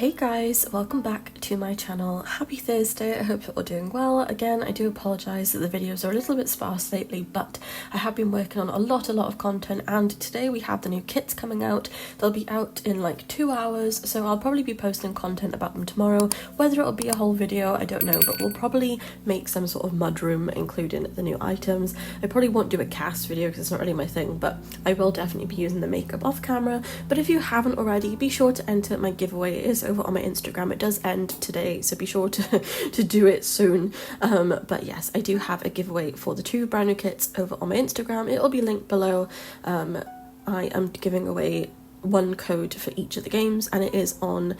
Hey guys, welcome back to my channel. Happy Thursday, I hope you're all doing well. Again, I do apologise that the videos are a little bit sparse lately, but I have been working on a lot of content, and today we have the new kits coming out. They'll be out in like 2 hours, so I'll probably be posting content about them tomorrow. Whether it'll be a whole video, I don't know, but we'll probably make some sort of mudroom including the new items. I probably won't do a cast video because it's not really my thing, but I will definitely be using the makeup off camera. But if you haven't already, be sure to enter my giveaway. It is over on my Instagram. It does end today, so be sure to do it soon. But yes, I do have a giveaway for the 2 brand new kits over on my Instagram. It'll be linked below. I am giving away 1 code for each of the games, and it is on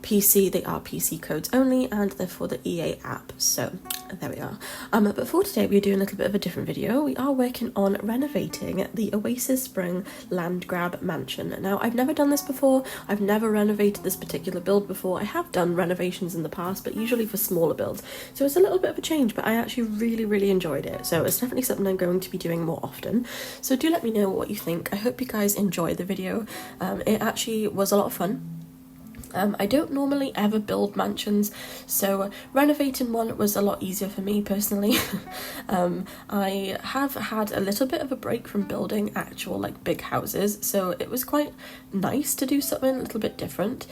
PC. They are PC codes only, and they're for the EA app, so there we are. But for today we're doing a little bit of a different video. We are working on renovating the Oasis Spring land grab mansion. Now, I've never done this before. I've never renovated this particular build before. I have done renovations in the past, but usually for smaller builds, so it's a little bit of a change, but I actually really enjoyed it, so it's definitely something I'm going to be doing more often. So do let me know what you think. I hope you guys enjoy the video. It actually was a lot of fun. I don't normally ever build mansions, so renovating one was a lot easier for me personally. I have had a little bit of a break from building actual like big houses, so it was quite nice to do something a little bit different.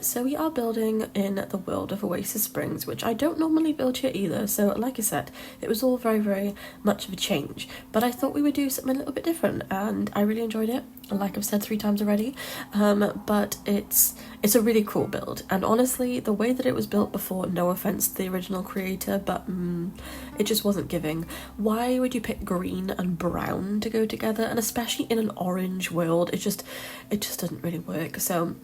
So we are building in the world of Oasis Springs, which I don't normally build here either, so like I said, it was all very much of a change, but I thought we would do something a little bit different, and I really enjoyed it, like I've said 3 times already. But it's a really cool build, and honestly the way that it was built before, no offense to the original creator, but it just wasn't giving. Why would you pick green and brown to go together, and especially in an orange world? It just doesn't really work. So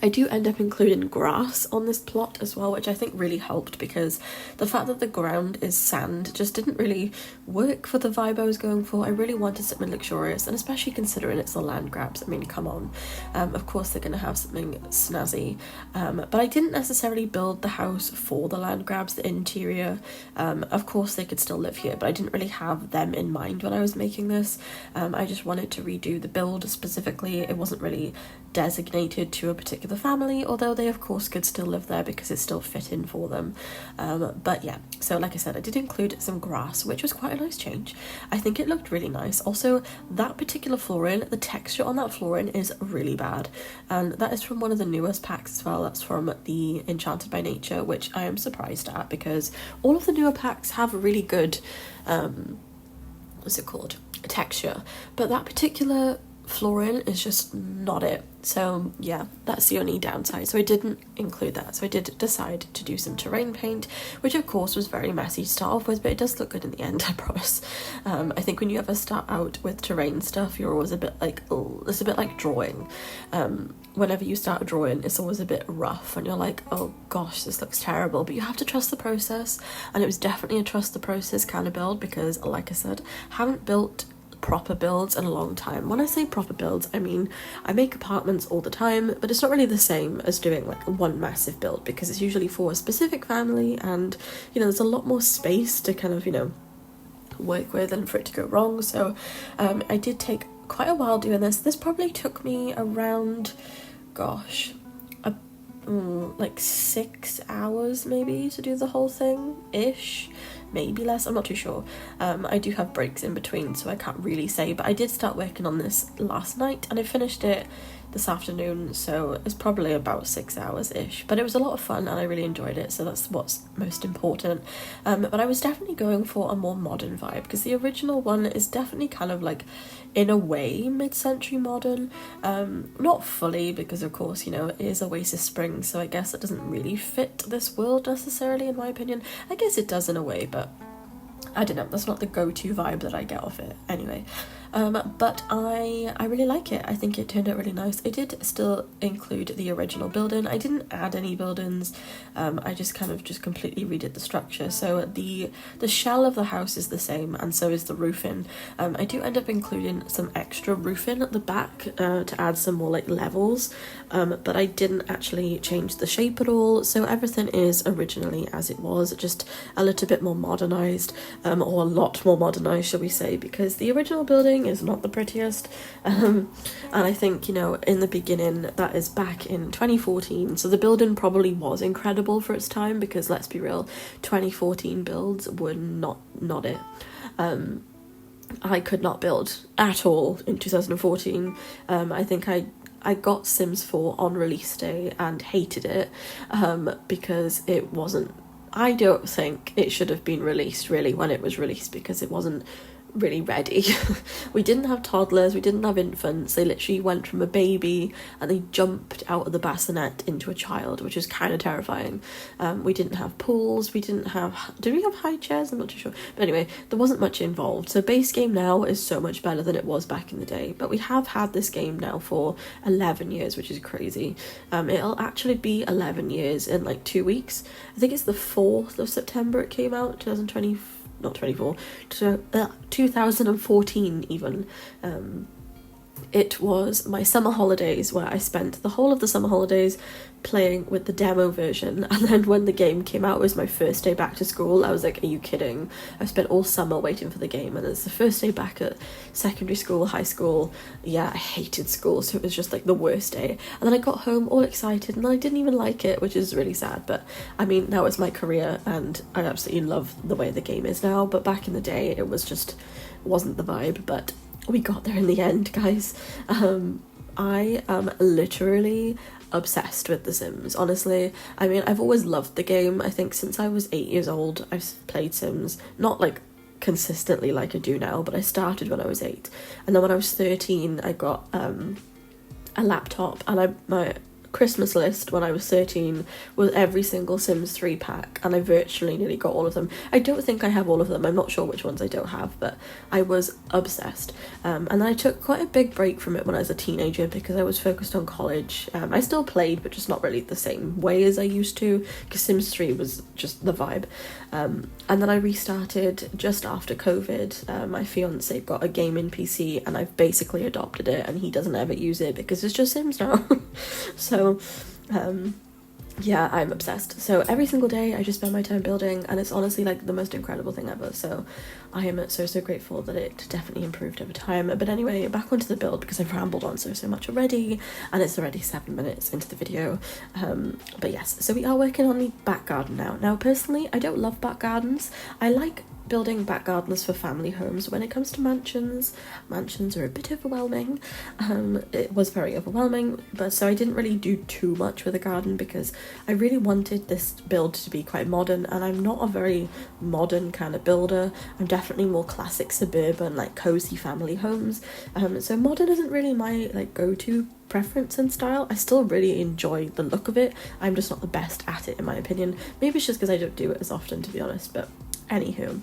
I do end up including grass on this plot as well, which I think really helped, because the fact that the ground is sand just didn't really work for the vibe I was going for. I really wanted something luxurious, and especially considering it's the land grabs. I mean, come on. Of course they're going to have something snazzy, but I didn't necessarily build the house for the land grabs, the interior. Of course they could still live here, but I didn't really have them in mind when I was making this. I just wanted to redo the build specifically. It wasn't really designated to a particular family, although they of course could still live there because it's still fit in for them. But yeah, so like I said, I did include some grass, which was quite a nice change. I think it looked really nice. Also, that particular flooring, the texture on that flooring is really bad, and that is from one of the newest packs as well. That's from the Enchanted by Nature, which I am surprised at, because all of the newer packs have really good what's it called, texture, but that particular flooring is just not it. So yeah, that's the only downside, so I didn't include that. So I did decide to do some terrain paint, which of course was very messy to start off with, but it does look good in the end, I promise. I think when you ever start out with terrain stuff, you're always a bit like, oh, it's a bit like drawing. Whenever you start drawing, it's always a bit rough and you're like, oh gosh, this looks terrible, but you have to trust the process. And it was definitely a trust the process kind of build, because like I said, haven't built proper builds in a long time. When I say proper builds, I mean I make apartments all the time, but it's not really the same as doing like one massive build, because it's usually for a specific family, and you know, there's a lot more space to kind of, you know, work with and for it to go wrong. So I did take quite a while doing this. This probably took me around, gosh, like 6 hours maybe to do the whole thing ish, maybe less, I'm not too sure. I do have breaks in between, so I can't really say, but I did start working on this last night and I finished it this afternoon, so it's probably about 6 hours ish, but it was a lot of fun and I really enjoyed it, so that's what's most important. But I was definitely going for a more modern vibe, because the original one is definitely kind of like, in a way, mid-century modern. Not fully, because of course, you know, it is Oasis Spring, so I guess it doesn't really fit this world necessarily, in my opinion. I guess it does in a way, but I don't know, that's not the go-to vibe that I get off it anyway. But I really like it. I think it turned out really nice. I did still include the original building. I didn't add any buildings. I just completely redid the structure. So the shell of the house is the same, and so is the roofing. I do end up including some extra roofing at the back to add some more like levels, but I didn't actually change the shape at all. So everything is originally as it was, just a little bit more modernized, or a lot more modernized, shall we say, because the original building building is not the prettiest, and I think, you know, in the beginning, that is back in 2014, so the building probably was incredible for its time, because let's be real, 2014 builds were not it. I could not build at all in 2014. I think I got Sims 4 on release day and hated it, because it wasn't, I don't think it should have been released really when it was released, because it wasn't really ready. We didn't have toddlers, we didn't have infants, they literally went from a baby and they jumped out of the bassinet into a child, which is kind of terrifying. We didn't have pools, did we have high chairs? I'm not too sure, but anyway, there wasn't much involved. So base game now is so much better than it was back in the day, but we have had this game now for 11 years, which is crazy. It'll actually be 11 years in like 2 weeks. I think it's the 4th of September it came out, 2014 even. It was my summer holidays, where I spent the whole of the summer holidays playing with the demo version, and then when the game came out, it was my first day back to school. I was like, are you kidding? I spent all summer waiting for the game, and it's the first day back at secondary school, high school. Yeah, I hated school, so it was just like the worst day. And then I got home all excited, and then I didn't even like it, which is really sad. But I mean, now it's my career, and I absolutely love the way the game is now, but back in the day it wasn't the vibe. But we got there in the end, guys. I am literally obsessed with The Sims, honestly. I mean, I've always loved the game. I think since I was 8 years old, I've played Sims, not like consistently like I do now, but I started when I was 8. And then when I was 13, I got a laptop, and my Christmas list when I was 13 was every single Sims 3 pack, and I virtually nearly got all of them. I don't think I have all of them, I'm not sure which ones I don't have, but I was obsessed. And then I took quite a big break from it when I was a teenager, because I was focused on college. I still played, but just not really the same way as I used to, because Sims 3 was just the vibe. And then I restarted just after COVID. My fiance got a gaming PC, and I've basically adopted it, and he doesn't ever use it because it's just Sims now. So yeah, I'm obsessed. So every single day I just spend my time building, and it's honestly like the most incredible thing ever. So I am so grateful that it definitely improved over time. But anyway, back onto the build, because I've rambled on so much already, and it's already 7 minutes into the video. But yes, so we are working on the back garden now. Now personally, I don't love back gardens. I like building back gardens for family homes. When it comes to mansions are a bit overwhelming. It was very overwhelming, but so I didn't really do too much with a garden, because I really wanted this build to be quite modern, and I'm not a very modern kind of builder. I'm definitely more classic suburban, like cozy family homes. So modern isn't really my like go-to preference and style. I still really enjoy the look of it. I'm just not the best at it, in my opinion. Maybe it's just because I don't do it as often, to be honest, but anywho.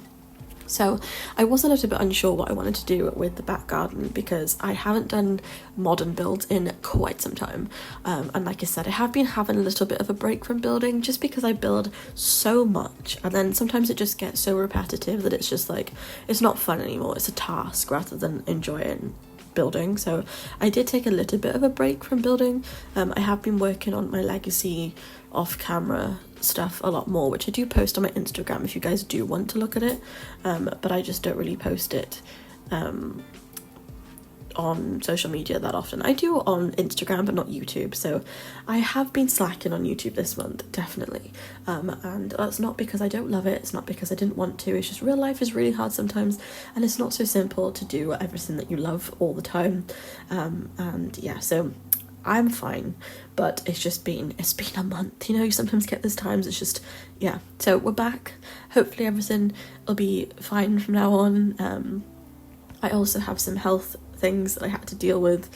So I was a little bit unsure what I wanted to do with the back garden, because I haven't done modern builds in quite some time. And like I said, I have been having a little bit of a break from building, just because I build so much, and then sometimes it just gets so repetitive that it's just like, it's not fun anymore. It's a task rather than enjoying building. So I did take a little bit of a break from building. I have been working on my legacy off-camera stuff a lot more, which I do post on my Instagram if you guys do want to look at it, but I just don't really post it on social media that often. I do on Instagram but not YouTube, so I have been slacking on YouTube this month, definitely, and that's not because I don't love it, it's not because I didn't want to, it's just real life is really hard sometimes, and it's not so simple to do everything that you love all the time, and yeah, so I'm fine, but it's been a month, you know, you sometimes get those times, it's just, yeah. So we're back, hopefully everything will be fine from now on. I also have some health things that I had to deal with,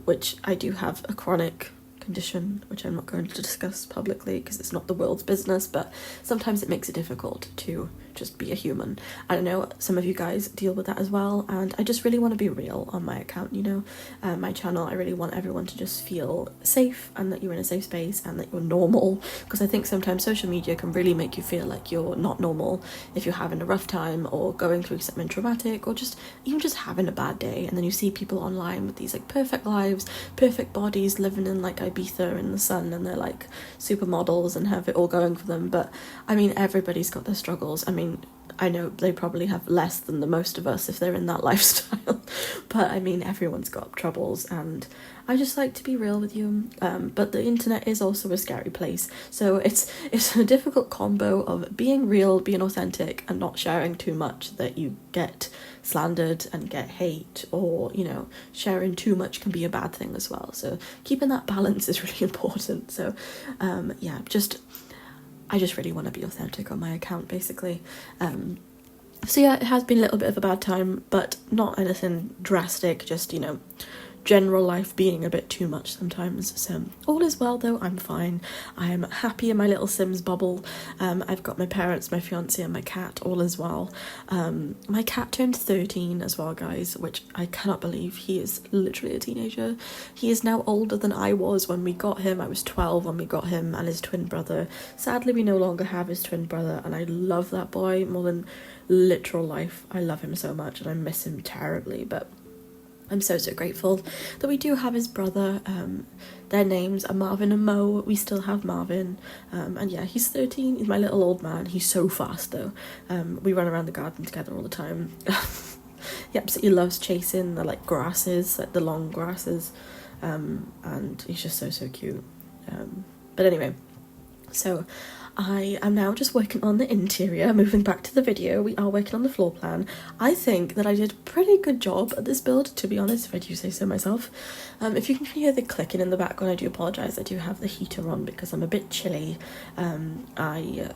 which I do have a chronic condition, which I'm not going to discuss publicly because it's not the world's business, but sometimes it makes it difficult to just be a human. I don't know, some of you guys deal with that as well, and I just really want to be real on my account, you know, my channel. I really want everyone to just feel safe, and that you're in a safe space, and that you're normal, because I think sometimes social media can really make you feel like you're not normal if you're having a rough time, or going through something traumatic, or just even just having a bad day, and then you see people online with these like perfect lives, perfect bodies, living in like Ibiza in the sun, and they're like supermodels and have it all going for them. But I mean, everybody's got their struggles. I mean, mean, I know they probably have less than the most of us if they're in that lifestyle, but I mean, everyone's got troubles, and I just like to be real with you. But the internet is also a scary place, so it's a difficult combo of being real, being authentic, and not sharing too much that you get slandered and get hate, or, you know, sharing too much can be a bad thing as well. So keeping that balance is really important. So yeah, I just really want to be authentic on my account, basically. So yeah, it has been a little bit of a bad time, but not anything drastic, just, you know, general life being a bit too much sometimes. So all is well though, I'm fine. I am happy in my little Sims bubble. I've got my parents, my fiance and my cat, all as well. My cat turned 13 as well, guys, which I cannot believe. He is literally a teenager. He is now older than I was when we got him. I was 12 when we got him, and his twin brother. Sadly, we no longer have his twin brother, and I love that boy more than literal life. I love him so much and I miss him terribly, but I'm so grateful that we do have his brother. Their names are Marvin and Mo. We still have Marvin. And yeah, he's 13. He's my little old man. He's so fast though. We run around the garden together all the time. He absolutely loves chasing the like grasses, like the long grasses. And he's just so cute. But anyway, so I am now just working on the interior. Moving back to the video, we are working on the floor plan. I think that I did a pretty good job at this build, to be honest, if I do say so myself. If you can hear the clicking in the background, I do apologise. I do have the heater on because I'm a bit chilly. I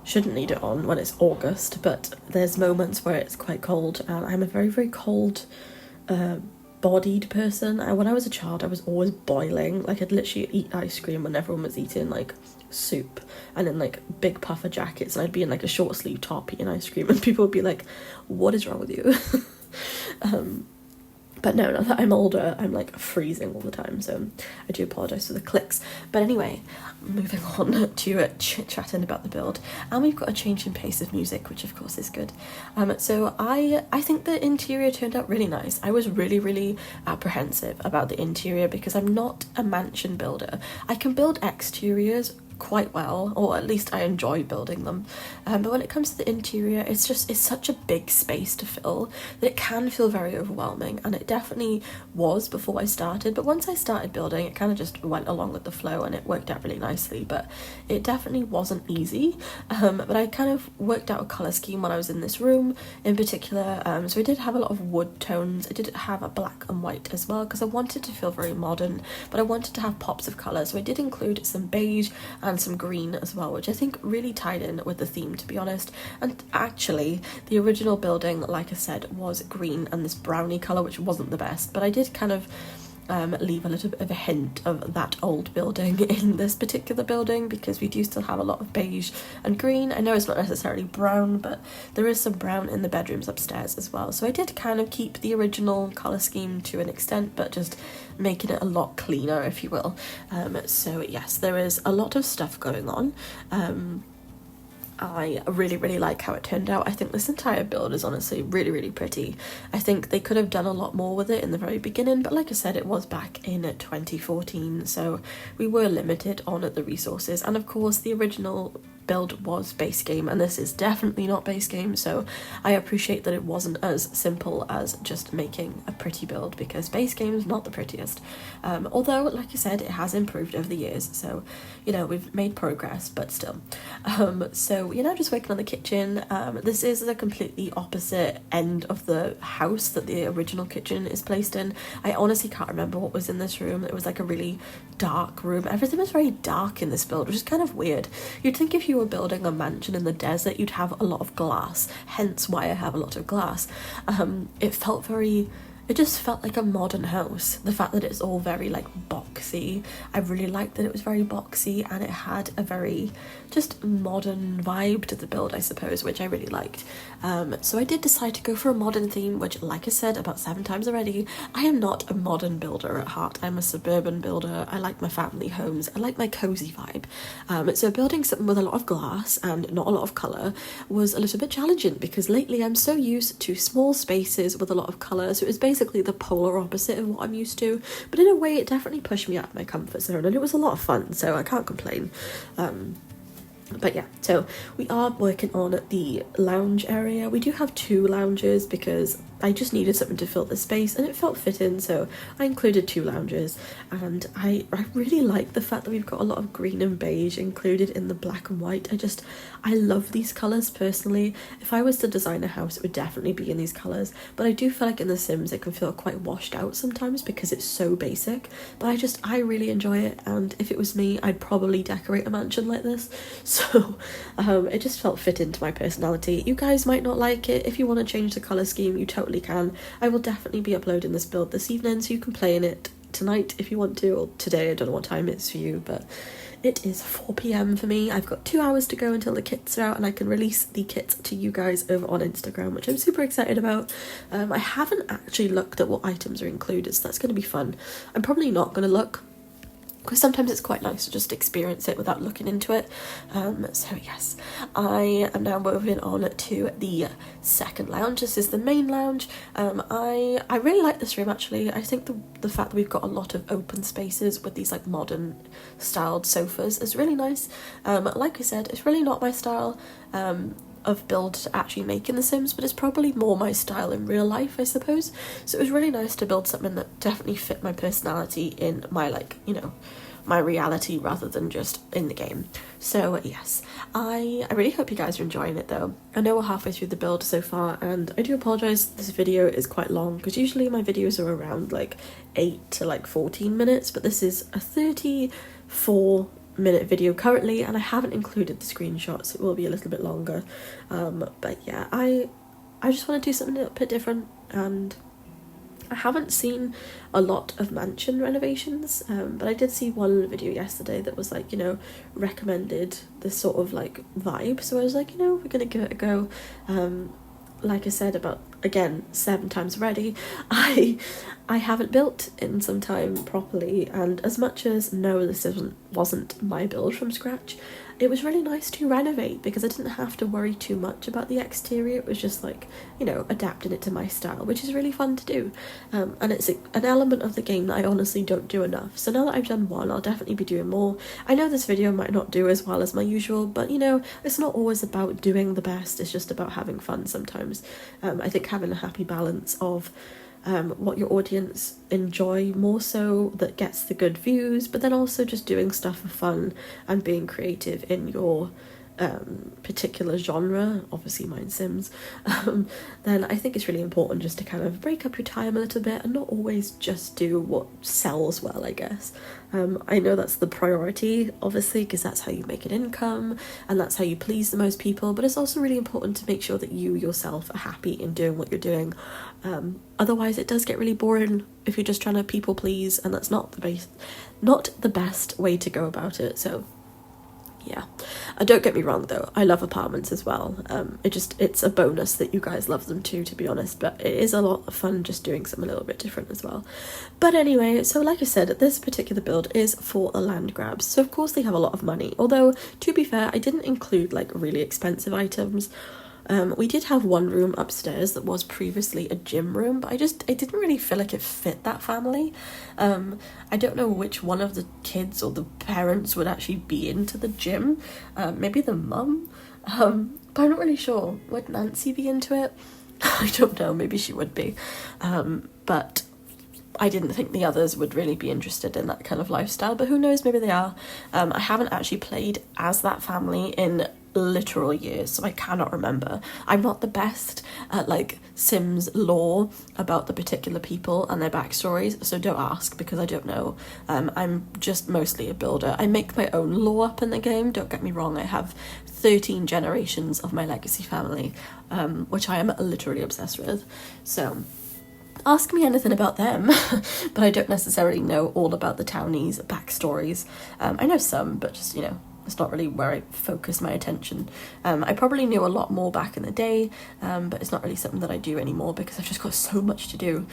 shouldn't need it on when it's August, but there's moments where it's quite cold, and I'm a very cold bodied person. When I was a child, I was always boiling. Like, I'd literally eat ice cream when everyone was eating like soup, and in like big puffer jackets, and I'd be in like a short sleeve top eating ice cream, and people would be like, what is wrong with you? But no, now that I'm older, I'm like freezing all the time, so I do apologise for the clicks. But anyway, moving on to chit-chatting about the build, and we've got a change in pace of music, which of course is good. So I think the interior turned out really nice. I was really apprehensive about the interior because I'm not a mansion builder. I can build exteriors quite well, or at least I enjoy building them, but when it comes to the interior, it's such a big space to fill that it can feel very overwhelming, and it definitely was before I started. But once I started building, it kind of just went along with the flow, and it worked out really nicely. But it definitely wasn't easy, but I kind of worked out a colour scheme when I was in this room in particular. So I did have a lot of wood tones. I did have a black and white as well because I wanted to feel very modern, but I wanted to have pops of colour, so I did include some beige and some green as well, which I think really tied in with the theme, to be honest. And actually, the original building, like I said, was green and this brownie colour, which wasn't the best, but I did kind of leave a little bit of a hint of that old building in this particular building, because we do still have a lot of beige and green. I know it's not necessarily brown, but there is some brown in the bedrooms upstairs as well. So I did kind of keep the original colour scheme to an extent, but just making it a lot cleaner, if you will. So yes, there is a lot of stuff going on. I really like how it turned out. I think this entire build is honestly really pretty. I think they could have done a lot more with it in the very beginning, but like I said, it was back in 2014, so we were limited on the resources. And of course, the original build was base game, and this is definitely not base game, so I appreciate that it wasn't as simple as just making a pretty build, because base game is not the prettiest. Although, like I said, it has improved over the years, so, you know, we've made progress, but still. So we're now just working on the kitchen. This is the completely opposite end of the house that the original kitchen is placed in. I honestly can't remember what was in this room. It was like a really dark room. Everything was very dark in this build, which is kind of weird. You'd think if you were building a mansion in the desert, you'd have a lot of glass, hence why I have a lot of glass. It just felt like a modern house. The fact that it's all very like boxy, I really liked that it was very boxy, and it had a very just modern vibe to the build, I suppose, which I really liked. So I did decide to go for a modern theme, which, like I said about 7 times already, I am not a modern builder at heart. I'm a suburban builder. I like my family homes. I like my cozy vibe. So building something with a lot of glass and not a lot of colour was a little bit challenging, because lately I'm so used to small spaces with a lot of colour, so it was basically the polar opposite of what I'm used to. But in a way, it definitely pushed me out of my comfort zone, and it was a lot of fun, so I can't complain. But yeah, so we are working on the lounge area. We do have 2 lounges because I just needed something to fill the space and it felt fitting, so I included 2 lounges. And I really like the fact that we've got a lot of green and beige included in the black and white. I love these colours personally. If I was to design a house, it would definitely be in these colours, but I do feel like in The Sims it can feel quite washed out sometimes because it's so basic, but I really enjoy it, and if it was me, I'd probably decorate a mansion like this. So it just felt fit into my personality. You guys might not like it. If you want to change the colour scheme, you totally can. I will definitely be uploading this build this evening, so you can play in it tonight if you want to, or today. I don't know what time it is for you, but it is 4 p.m. for me. I've got 2 hours to go until the kits are out, and I can release the kits to you guys over on Instagram, which I'm super excited about. I haven't actually looked at what items are included, so that's going to be fun. I'm probably not going to look, because sometimes it's quite nice to just experience it without looking into it. So yes, I am now moving on to the second lounge. This is the main lounge. I really like this room actually. I think the fact that we've got a lot of open spaces with these like modern styled sofas is really nice. Like I said, it's really not my style of build to actually make in The Sims, but it's probably more my style in real life, I suppose. So it was really nice to build something that definitely fit my personality in my, like, you know, my reality rather than just in the game. So yes, I really hope you guys are enjoying it though. I know we're halfway through the build so far, and I do apologise this video is quite long, because usually my videos are around like 8 to like 14 minutes, but this is a 34-minute video currently, and I haven't included the screenshots. It will be a little bit longer, but yeah, I just want to do something a little bit different, and I haven't seen a lot of mansion renovations, but I did see one video yesterday that was like, you know, recommended this sort of like vibe, so I was like, you know, we're gonna give it a go. Like I said about, again, 7 times already, I haven't built in some time properly, and as much as no, this wasn't my build from scratch, it was really nice to renovate because I didn't have to worry too much about the exterior. It was just like, you know, adapting it to my style, which is really fun to do, and it's an element of the game that I honestly don't do enough. So now that I've done one, I'll definitely be doing more. I know this video might not do as well as my usual, but you know, it's not always about doing the best, it's just about having fun sometimes. I think having a happy balance of what your audience enjoy more so, that gets the good views, but then also just doing stuff for fun and being creative in your particular genre, obviously mine's Sims, then I think it's really important just to kind of break up your time a little bit and not always just do what sells well, I guess. I know that's the priority, obviously, because that's how you make an income and that's how you please the most people, but it's also really important to make sure that you yourself are happy in doing what you're doing. Otherwise it does get really boring if you're just trying to people please, and that's not the best way to go about it. So yeah, don't get me wrong though, I love apartments as well. It's a bonus that you guys love them too, to be honest, but it is a lot of fun just doing something a little bit different as well. But anyway, so like I said, this particular build is for a land grabs, so of course they have a lot of money, although to be fair, I didn't include like really expensive items. We did have one room upstairs that was previously a gym room, but I didn't really feel like it fit that family. I don't know which one of the kids or the parents would actually be into the gym. Maybe the mum, but I'm not really sure. Would Nancy be into it? I don't know, maybe she would be. But I didn't think the others would really be interested in that kind of lifestyle, but who knows, maybe they are. I haven't actually played as that family in literal years, so I cannot remember. I'm not the best at like Sims lore about the particular people and their backstories, so don't ask because I don't know. I'm just mostly a builder. I make my own lore up in the game, don't get me wrong. I have 13 generations of my legacy family, which I am literally obsessed with, so ask me anything about them. But I don't necessarily know all about the townies' backstories. I know some, but just, you know, it's not really where I focus my attention. I probably knew a lot more back in the day, but it's not really something that I do anymore because I've just got so much to do.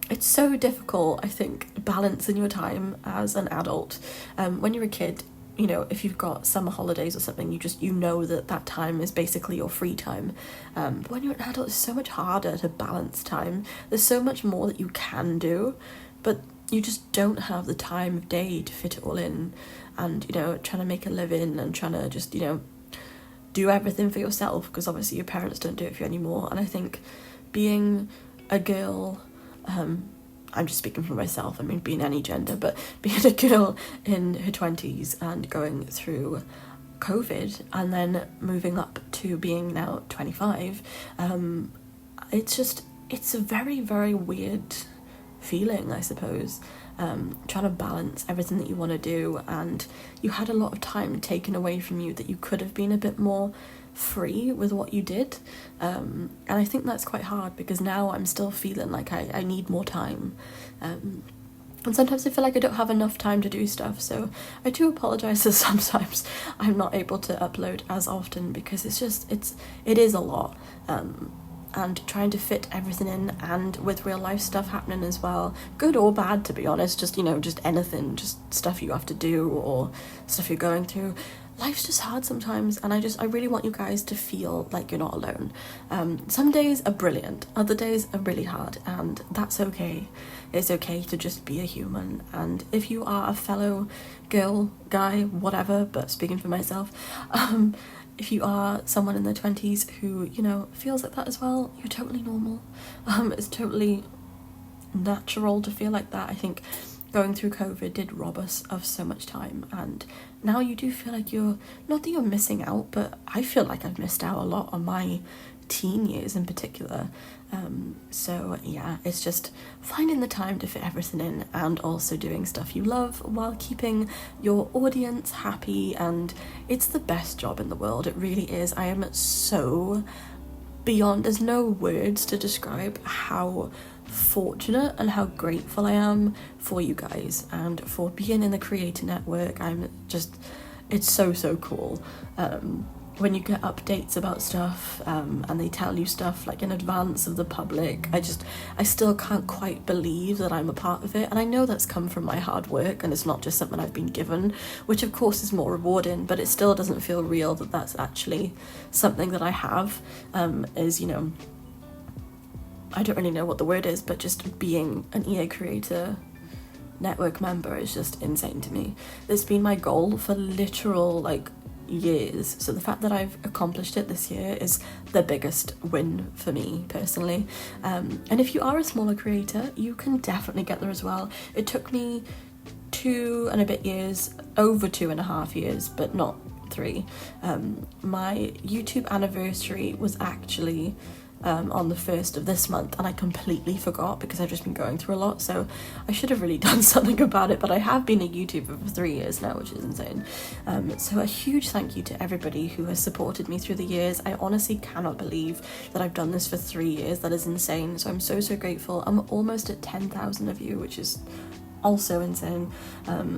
It's so difficult, I think, balancing your time as an adult. When you're a kid, you know, if you've got summer holidays or something, you know that time is basically your free time. But when you're an adult, it's so much harder to balance time. There's so much more that you can do, but you just don't have the time of day to fit it all in, and, you know, trying to make a living and trying to just, you know, do everything for yourself, because obviously your parents don't do it for you anymore. And I think being a girl, I'm just speaking for myself, I mean being any gender, but being a girl in her 20s and going through COVID and then moving up to being now 25, it's a very, very weird feeling, I suppose, trying to balance everything that you want to do, and you had a lot of time taken away from you that you could have been a bit more free with what you did, and I think that's quite hard, because now I'm still feeling like I need more time, and sometimes I feel like I don't have enough time to do stuff, so I do apologise that sometimes I'm not able to upload as often, because it is a lot, and trying to fit everything in, and with real life stuff happening as well, good or bad, to be honest, just, you know, just anything, just stuff you have to do or stuff you're going through. Life's just hard sometimes, and I really want you guys to feel like you're not alone. Some days are brilliant, other days are really hard, and that's okay. It's okay to just be a human, and if you are a fellow girl, guy, whatever, but speaking for myself, if you are someone in their 20s who, you know, feels like that as well, you're totally normal. It's totally natural to feel like that. I think going through COVID did rob us of so much time, and now you do feel like you're, not that you're missing out, but I feel like I've missed out a lot on my teen years in particular. So yeah, it's just finding the time to fit everything in, and also doing stuff you love while keeping your audience happy, and it's the best job in the world, it really is. I am so beyond, there's no words to describe how fortunate and how grateful I am for you guys and for being in the creator network. It's so cool when you get updates about stuff, and they tell you stuff like in advance of the public. I still can't quite believe that I'm a part of it, and I know that's come from my hard work, and it's not just something I've been given, which of course is more rewarding, but it still doesn't feel real that that's actually something that I have. Is, you know, I don't really know what the word is, but just being an EA creator network member is just insane to me. It's been my goal for literal like years, so the fact that I've accomplished it this year is the biggest win for me personally. And if you are a smaller creator, you can definitely get there as well. It took me 2 and a bit years, over 2.5 years, but not 3. My YouTube anniversary was actually on the 1st of this month, and I completely forgot because I've just been going through a lot, so I should have really done something about it, but I have been a YouTuber for 3 years now, which is insane. So a huge thank you to everybody who has supported me through the years. I honestly cannot believe that I've done this for 3 years. That is insane, so I'm so grateful. I'm almost at 10,000 of you, which is also insane.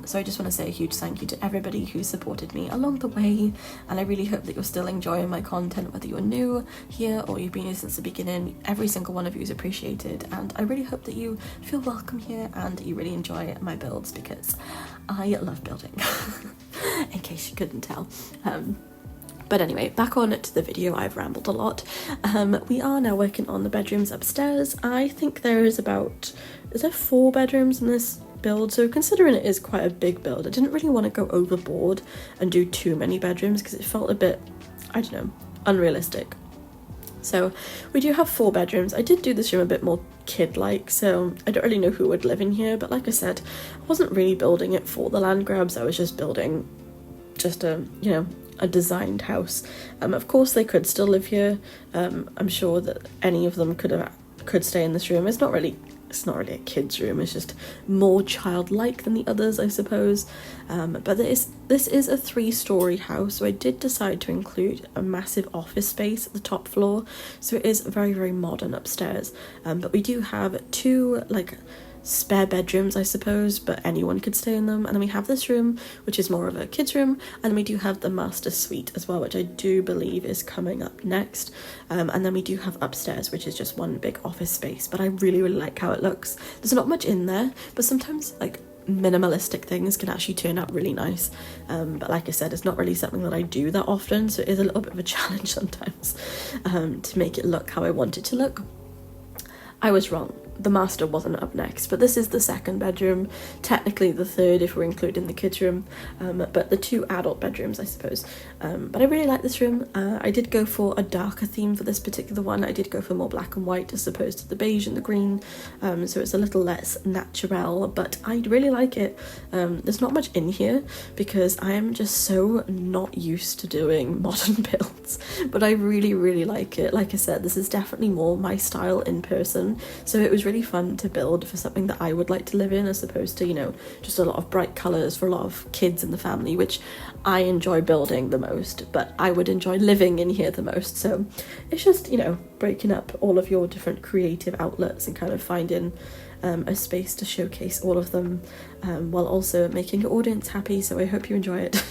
So I just want to say a huge thank you to everybody who supported me along the way, and I really hope that you're still enjoying my content, whether you're new here or you've been here since the beginning. Every single one of you is appreciated, and I really hope that you feel welcome here and you really enjoy my builds, because I love building in case you couldn't tell. But anyway, back on to the video. I've rambled a lot. We are now working on the bedrooms upstairs. I think there is there 4 bedrooms in this build, so considering it is quite a big build, I didn't really want to go overboard and do too many bedrooms because it felt a bit, I don't know, unrealistic. So we do have 4 bedrooms. I did do this room a bit more kid-like, so I don't really know who would live in here, but like I said, I wasn't really building it for the land grabs. I was just building a designed house. Of course they could still live here. I'm sure that any of them could stay in this room. It's not really a kid's room, it's just more childlike than the others, I suppose. But this is a 3-story house, so I did decide to include a massive office space at the top floor, so it is very modern upstairs. But we do have 2 like spare bedrooms, I suppose, but anyone could stay in them. And then we have this room, which is more of a kid's room, and we do have the master suite as well, which I do believe is coming up next. And then we do have upstairs, which is just one big office space, but I really like how it looks. There's not much in there, but sometimes like minimalistic things can actually turn out really nice. But like I said, it's not really something that I do that often, so it is a little bit of a challenge sometimes to make it look how I want it to look. I was wrong. the master wasn't up next, but this is the second bedroom, technically the third if we're including the kids room, but the 2 adult bedrooms, I suppose. But I really like this room. I did go for a darker theme for this particular one. I did go for more black and white as opposed to the beige and the green, so it's a little less natural, but I really like it. There's not much in here because I am just so not used to doing modern builds, but I really like it. Like I said, this is definitely more my style in person, so it was really fun to build for something that I would like to live in, as opposed to, you know, just a lot of bright colours for a lot of kids in the family, which I enjoy building the most, but I would enjoy living in here the most. So it's just, you know, breaking up all of your different creative outlets and kind of finding a space to showcase all of them, while also making your audience happy, so I hope you enjoy it.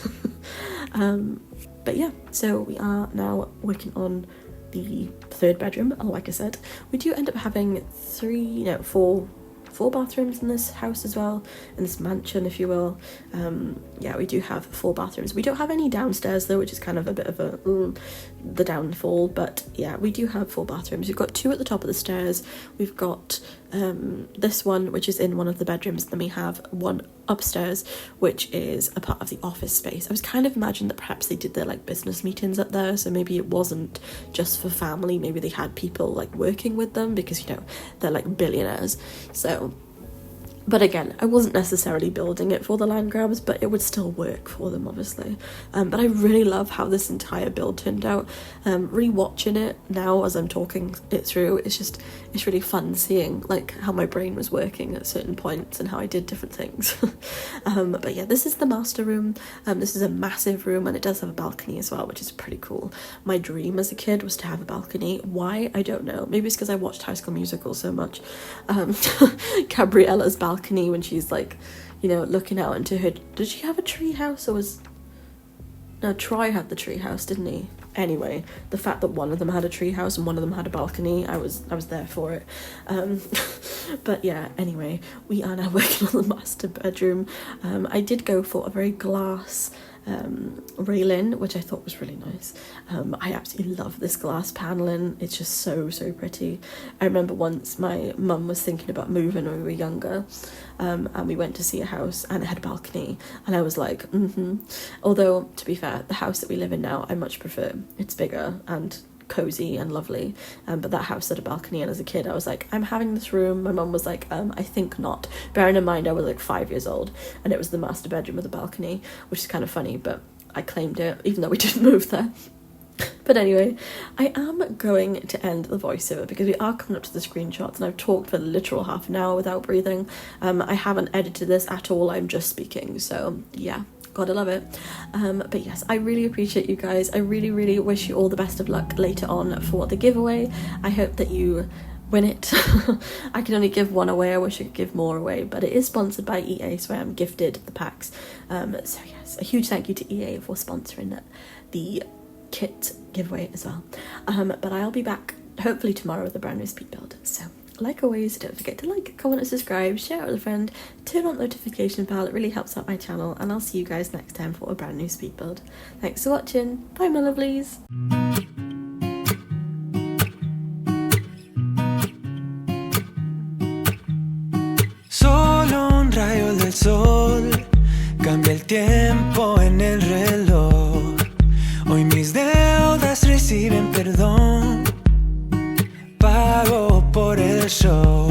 But yeah, so we are now working on the 3rd bedroom. Like I said, we do end up having 4 bathrooms in this house as well, in this mansion, if you will. Yeah, we do have 4 bathrooms. We don't have any downstairs though, which is kind of a bit of the downfall, but yeah, we do have 4 bathrooms. We've got 2 at the top of the stairs. We've got this one, which is in one of the bedrooms, and then we have one upstairs, which is a part of the office space. I was kind of imagining that perhaps they did their like business meetings up there, so maybe it wasn't just for family, maybe they had people like working with them, because, you know, they're like billionaires. So, but again, I wasn't necessarily building it for the land grabs, but it would still work for them, obviously. But I really love how this entire build turned out. Rewatching it now as I'm talking it through, it's really fun seeing like how my brain was working at certain points and how I did different things. But yeah, this is the master room. This is a massive room, and it does have a balcony as well, which is pretty cool. My dream as a kid was to have a balcony. Why? I don't know. Maybe it's because I watched High School Musical so much. Gabriella's balcony, when she's like, you know, looking out into her, did she have a tree house, or was, no, Troy had the tree house, didn't he? Anyway, the fact that one of them had a tree house and one of them had a balcony, I was there for it. But yeah, anyway, we are now working on the master bedroom. I did go for a very glass railing, which I thought was really nice. I absolutely love this glass paneling. It's just so pretty. I remember once my mum was thinking about moving when we were younger, and we went to see a house and it had a balcony, and I was like, although to be fair, the house that we live in now I much prefer. It's bigger and cozy and lovely, but that house had a balcony, and as a kid I was like, I'm having this room. My mum was like, I think not, bearing in mind I was like 5 years old, and it was the master bedroom with a balcony, which is kind of funny, but I claimed it even though we didn't move there. But anyway, I am going to end the voiceover because we are coming up to the screenshots, and I've talked for literal half an hour without breathing. I haven't edited this at all, I'm just speaking, so yeah, gotta love it. But yes, I really appreciate you guys. I really wish you all the best of luck later on for the giveaway. I hope that you win it. I can only give one away. I wish I could give more away, but it is sponsored by EA, so I am gifted the packs. So yes, a huge thank you to EA for sponsoring the kit giveaway as well. But I'll be back hopefully tomorrow with a brand new speed build. So like always, don't forget to like, comment and subscribe, share it with a friend, turn on the notification bell. It really helps out my channel, and I'll see you guys next time for a brand new speed build. Thanks for watching. Bye my lovelies. Solo un rayo del sol cambia el tiempo en el reloj. Hoy mis deudas reciben perdón. Pago por el show.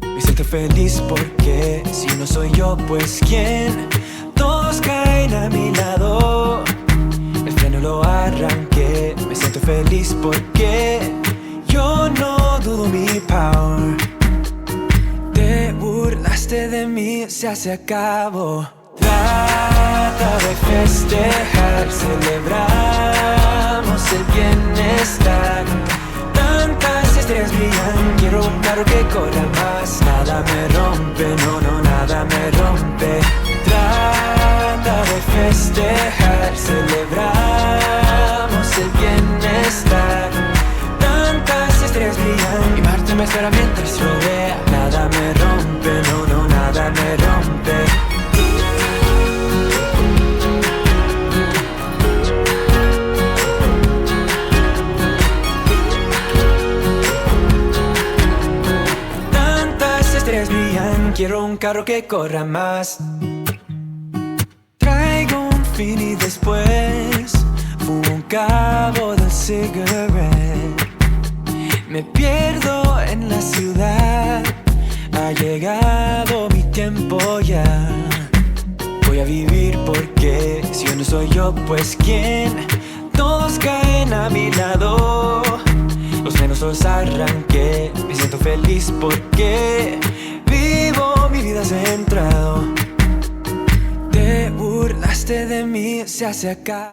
Me siento feliz porque si no soy yo, pues quién. Todos caen a mi lado. El freno lo arranqué. Me siento feliz porque yo no dudo mi power. Te burlaste de mí, se acabó. Trata de festejar, celebramos el bienestar. Tantas estrellas brillan, quiero un carro que corra más. Nada me rompe, no, nada me rompe. Trata de festejar, celebramos el bienestar. Tantas estrellas brillan y Marte me espera mientras rodea. Nada me rompe, no, nada me rompe. quiero un carro que corra más. Traigo un fin y después fumo un cabo del cigarette. Me pierdo en la ciudad, ha llegado mi tiempo ya. Voy a vivir porque si yo no soy yo, pues ¿quién? Todos caen a mi lado, los menos los arranqué. Me siento feliz porque vivo mi vida centrado. Te burlaste de mí, se hace acá.